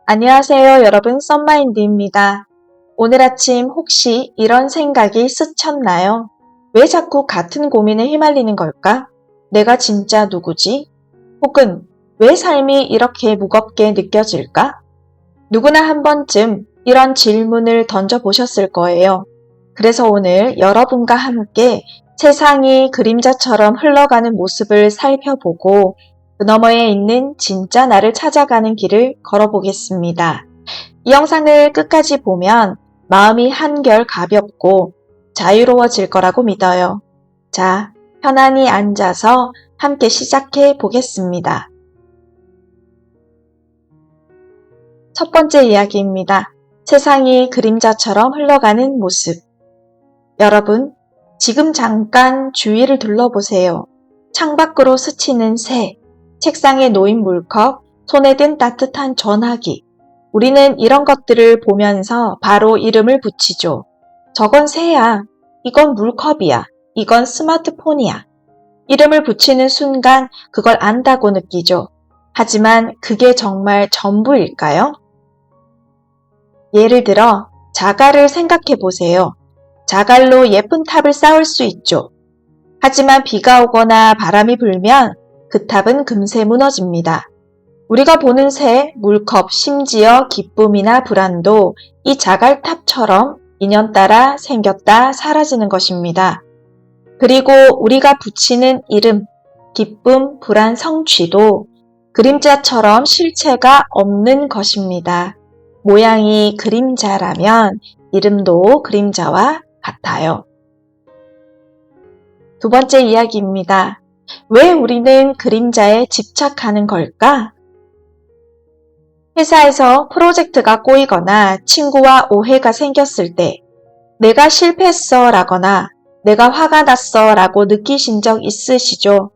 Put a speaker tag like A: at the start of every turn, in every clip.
A: 안녕하세요, 여러분. 썬마인드입니다. 오늘 아침 혹시 이런 생각이 스쳤나요? 왜 자꾸 같은 고민에 휘말리는 걸까? 내가 진짜 누구지? 혹은 왜 삶이 이렇게 무겁게 느껴질까? 누구나 한 번쯤 이런 질문을 던져보셨을 거예요. 그래서 오늘 여러분과 함께 세상이 그림자처럼 흘러가는 모습을 살펴보고 그 너머에 있는 진짜 나를 찾아가는 길을 걸어보겠습니다. 이 영상을 끝까지 보면 마음이 한결 가볍고 자유로워질 거라고 믿어요. 자, 편안히 앉아서 함께 시작해 보겠습니다. 첫 번째 이야기입니다. 세상이 그림자처럼 흘러가는 모습. 여러분, 지금 잠깐 주위를 둘러보세요. 창밖으로 스치는 새, 책상에 놓인 물컵, 손에 든 따뜻한 전화기. 우리는 이런 것들을 보면서 바로 이름을 붙이죠. 저건 새야. 이건 물컵이야. 이건 스마트폰이야. 이름을 붙이는 순간 그걸 안다고 느끼죠. 하지만 그게 정말 전부일까요? 예를 들어 자갈을 생각해 보세요. 자갈로 예쁜 탑을 쌓을 수 있죠. 하지만 비가 오거나 바람이 불면 그 탑은 금세 무너집니다. 우리가 보는 새, 물컵, 심지어 기쁨이나 불안도 이 자갈탑처럼 인연 따라 생겼다 사라지는 것입니다. 그리고 우리가 붙이는 이름, 기쁨, 불안, 성취도 그림자처럼 실체가 없는 것입니다. 모양이 그림자라면 이름도 그림자와 같아요. 두 번째 이야기입니다. 왜 우리는 그림자에 집착하는 걸까? 회사에서 프로젝트가 꼬이거나 친구와 오해가 생겼을 때 내가 실패했어 라거나 내가 화가 났어 라고 느끼신 적 있으시죠?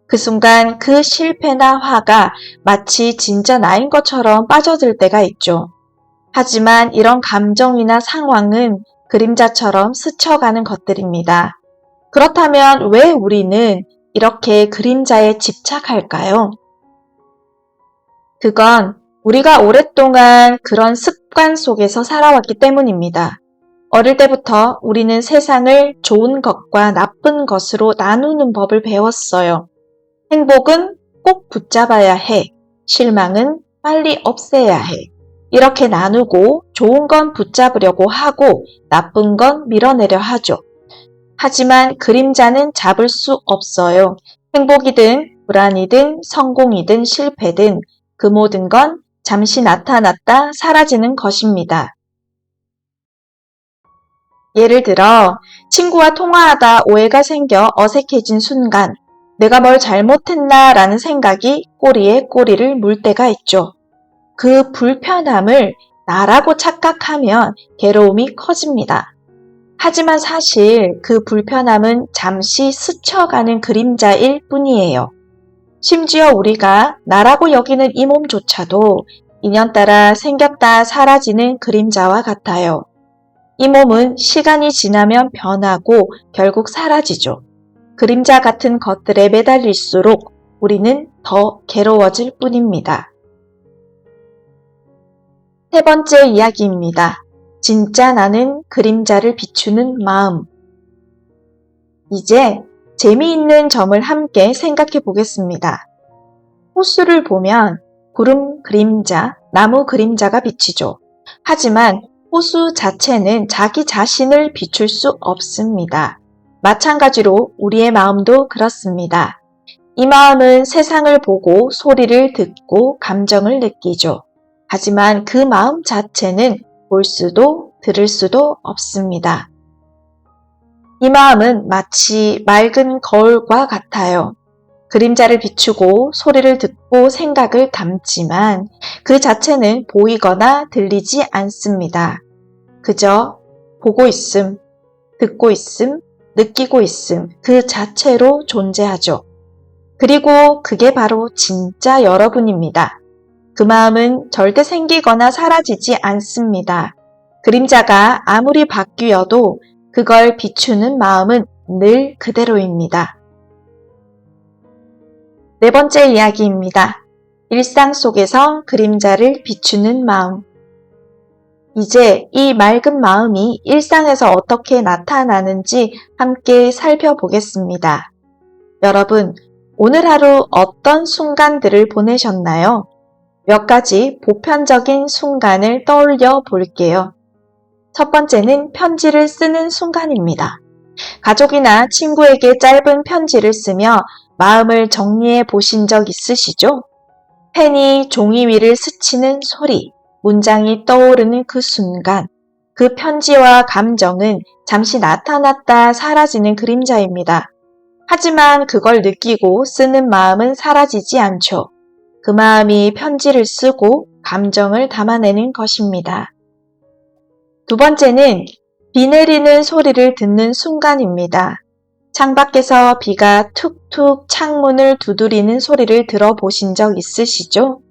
A: 그 순간 그 실패나 화가 마치 진짜 나인 것처럼 빠져들 때가 있죠. 하지만 이런 감정이나 상황은 그림자처럼 스쳐가는 것들입니다. 그렇다면 왜 우리는 이렇게 그림자에 집착할까요? 그건 우리가 오랫동안 그런 습관 속에서 살아왔기 때문입니다. 어릴 때부터 우리는 세상을 좋은 것과 나쁜 것으로 나누는 법을 배웠어요. 행복은 꼭 붙잡아야 해. 실망은 빨리 없애야 해. 이렇게 나누고 좋은 건 붙잡으려고 하고 나쁜 건 밀어내려 하죠. 하지만 그림자는 잡을 수 없어요. 행복이든 불안이든 성공이든 실패든 그 모든 건 잠시 나타났다 사라지는 것입니다. 예를 들어 친구와 통화하다 오해가 생겨 어색해진 순간 내가 뭘 잘못했나 라는 생각이 꼬리에 꼬리를 물 때가 있죠. 그 불편함을 나라고 착각하면 괴로움이 커집니다. 하지만 사실 그 불편함은 잠시 스쳐가는 그림자일 뿐이에요. 심지어 우리가 나라고 여기는 이 몸조차도 인연 따라 생겼다 사라지는 그림자와 같아요. 이 몸은 시간이 지나면 변하고 결국 사라지죠. 그림자 같은 것들에 매달릴수록 우리는 더 괴로워질 뿐입니다. 세 번째 이야기입니다. 진짜 나는 그림자를 비추는 마음. 이제 재미있는 점을 함께 생각해 보겠습니다. 호수를 보면 구름 그림자, 나무 그림자가 비치죠. 하지만 호수 자체는 자기 자신을 비출 수 없습니다. 마찬가지로 우리의 마음도 그렇습니다. 이 마음은 세상을 보고 소리를 듣고 감정을 느끼죠. 하지만 그 마음 자체는 볼 수도 들을 수도 없습니다. 이 마음은 마치 맑은 거울과 같아요. 그림자를 비추고 소리를 듣고 생각을 담지만 그 자체는 보이거나 들리지 않습니다. 그저 보고 있음, 듣고 있음, 느끼고 있음 그 자체로 존재하죠. 그리고 그게 바로 진짜 여러분입니다. 그 마음은 절대 생기거나 사라지지 않습니다. 그림자가 아무리 바뀌어도 그걸 비추는 마음은 늘 그대로입니다. 네 번째 이야기입니다. 일상 속에서 그림자를 비추는 마음. 이제 이 맑은 마음이 일상에서 어떻게 나타나는지 함께 살펴보겠습니다. 여러분, 오늘 하루 어떤 순간들을 보내셨나요? 몇 가지 보편적인 순간을 떠올려 볼게요. 첫 번째는 편지를 쓰는 순간입니다. 가족이나 친구에게 짧은 편지를 쓰며 마음을 정리해 보신 적 있으시죠? 펜이 종이 위를 스치는 소리, 문장이 떠오르는 그 순간, 그 편지와 감정은 잠시 나타났다 사라지는 그림자입니다. 하지만 그걸 느끼고 쓰는 마음은 사라지지 않죠. 그 마음이 편지를 쓰고 감정을 담아내는 것입니다. 두 번째는 비 내리는 소리를 듣는 순간입니다. 창밖에서 비가 툭툭 창문을 두드리는 소리를 들어보신 적 있으시죠?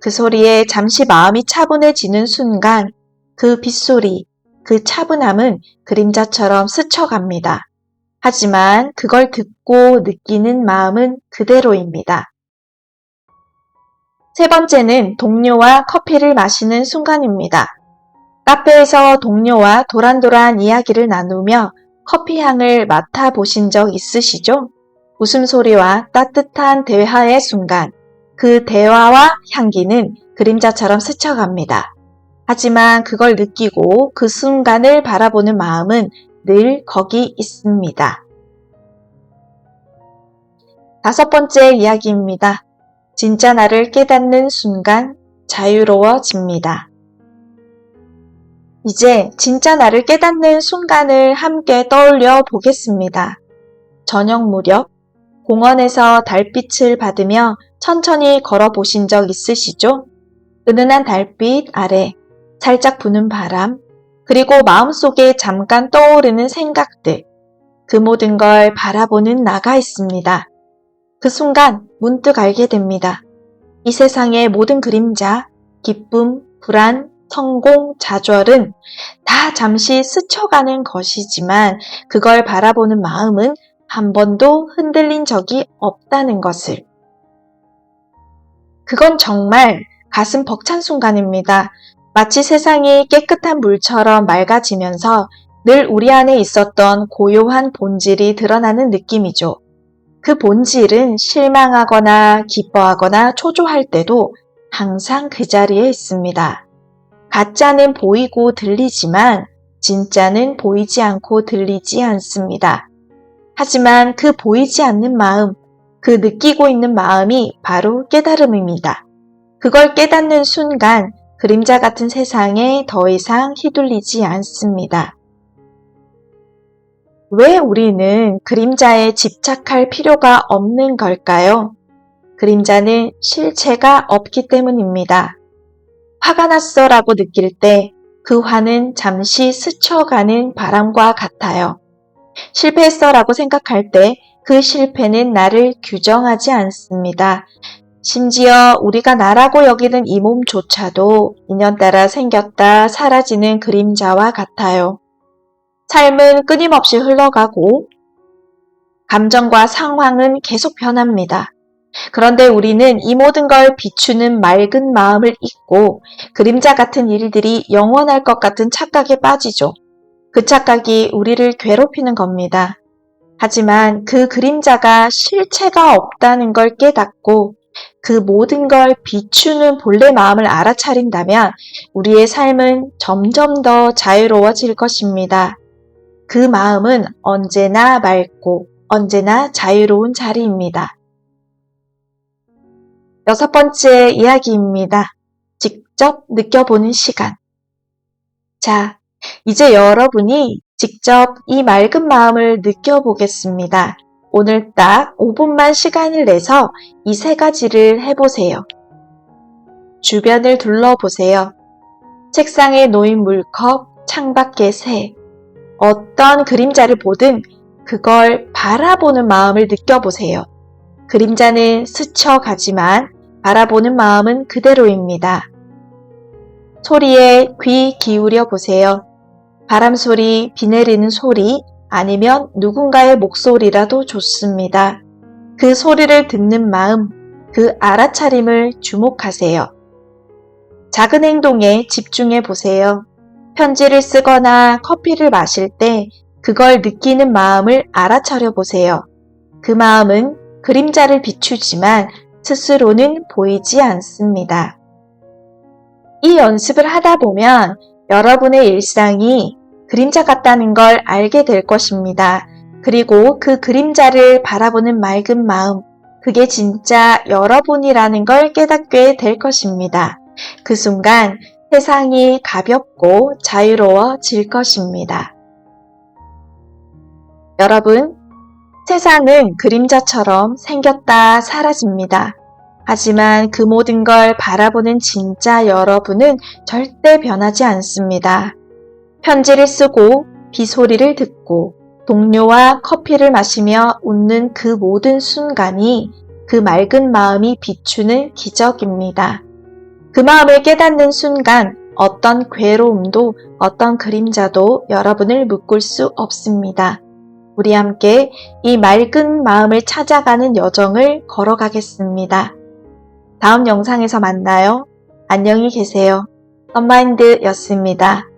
A: 그 소리에 잠시 마음이 차분해지는 순간 그 빗소리, 그 차분함은 그림자처럼 스쳐갑니다. 하지만 그걸 듣고 느끼는 마음은 그대로입니다. 세 번째는 동료와 커피를 마시는 순간입니다. 카페에서 동료와 도란도란 이야기를 나누며 커피 향을 맡아보신 적 있으시죠? 웃음소리와 따뜻한 대화의 순간, 그 대화와 향기는 그림자처럼 스쳐갑니다. 하지만 그걸 느끼고 그 순간을 바라보는 마음은 늘 거기 있습니다. 다섯 번째 이야기입니다. 진짜 나를 깨닫는 순간 자유로워집니다. 이제 진짜 나를 깨닫는 순간을 함께 떠올려 보겠습니다. 저녁 무렵 공원에서 달빛을 받으며 천천히 걸어보신 적 있으시죠? 은은한 달빛 아래 살짝 부는 바람, 그리고 마음속에 잠깐 떠오르는 생각들, 그 모든 걸 바라보는 나가 있습니다. 그 순간 문득 알게 됩니다. 이 세상의 모든 그림자, 기쁨, 불안, 성공, 좌절은 다 잠시 스쳐가는 것이지만 그걸 바라보는 마음은 한 번도 흔들린 적이 없다는 것을. 그건 정말 가슴 벅찬 순간입니다. 마치 세상이 깨끗한 물처럼 맑아지면서 늘 우리 안에 있었던 고요한 본질이 드러나는 느낌이죠. 그 본질은 실망하거나 기뻐하거나 초조할 때도 항상 그 자리에 있습니다. 가짜는 보이고 들리지만 진짜는 보이지 않고 들리지 않습니다. 하지만 그 보이지 않는 마음, 그 느끼고 있는 마음이 바로 깨달음입니다. 그걸 깨닫는 순간 그림자 같은 세상에 더 이상 휘둘리지 않습니다. 왜 우리는 그림자에 집착할 필요가 없는 걸까요? 그림자는 실체가 없기 때문입니다. 화가 났어 라고 느낄 때 그 화는 잠시 스쳐가는 바람과 같아요. 실패했어 라고 생각할 때 그 실패는 나를 규정하지 않습니다. 심지어 우리가 나라고 여기는 이 몸조차도 인연따라 생겼다 사라지는 그림자와 같아요. 삶은 끊임없이 흘러가고 감정과 상황은 계속 변합니다. 그런데 우리는 이 모든 걸 비추는 맑은 마음을 잊고 그림자 같은 일들이 영원할 것 같은 착각에 빠지죠. 그 착각이 우리를 괴롭히는 겁니다. 하지만 그 그림자가 실체가 없다는 걸 깨닫고 그 모든 걸 비추는 본래 마음을 알아차린다면 우리의 삶은 점점 더 자유로워질 것입니다. 그 마음은 언제나 맑고 언제나 자유로운 자리입니다. 여섯 번째 이야기입니다. 직접 느껴보는 시간. 자, 이제 여러분이 직접 이 맑은 마음을 느껴보겠습니다. 오늘 딱 5분만 시간을 내서 이 세 가지를 해보세요. 주변을 둘러보세요. 책상에 놓인 물컵, 창밖의 새, 어떤 그림자를 보든 그걸 바라보는 마음을 느껴보세요. 그림자는 스쳐가지만 바라보는 마음은 그대로입니다. 소리에 귀 기울여 보세요. 바람 소리, 비 내리는 소리, 아니면 누군가의 목소리라도 좋습니다. 그 소리를 듣는 마음, 그 알아차림을 주목하세요. 작은 행동에 집중해 보세요. 편지를 쓰거나 커피를 마실 때 그걸 느끼는 마음을 알아차려 보세요. 그 마음은 그림자를 비추지만 스스로는 보이지 않습니다. 이 연습을 하다 보면 여러분의 일상이 그림자 같다는 걸 알게 될 것입니다. 그리고 그 그림자를 바라보는 맑은 마음, 그게 진짜 여러분이라는 걸 깨닫게 될 것입니다. 그 순간 세상이 가볍고 자유로워질 것입니다. 여러분, 세상은 그림자처럼 생겼다 사라집니다. 하지만 그 모든 걸 바라보는 진짜 여러분은 절대 변하지 않습니다. 편지를 쓰고 비소리를 듣고 동료와 커피를 마시며 웃는 그 모든 순간이 그 맑은 마음이 비추는 기적입니다. 그 마음을 깨닫는 순간 어떤 괴로움도 어떤 그림자도 여러분을 묶을 수 없습니다. 우리 함께 이 맑은 마음을 찾아가는 여정을 걸어가겠습니다. 다음 영상에서 만나요. 안녕히 계세요. 썬마인드였습니다.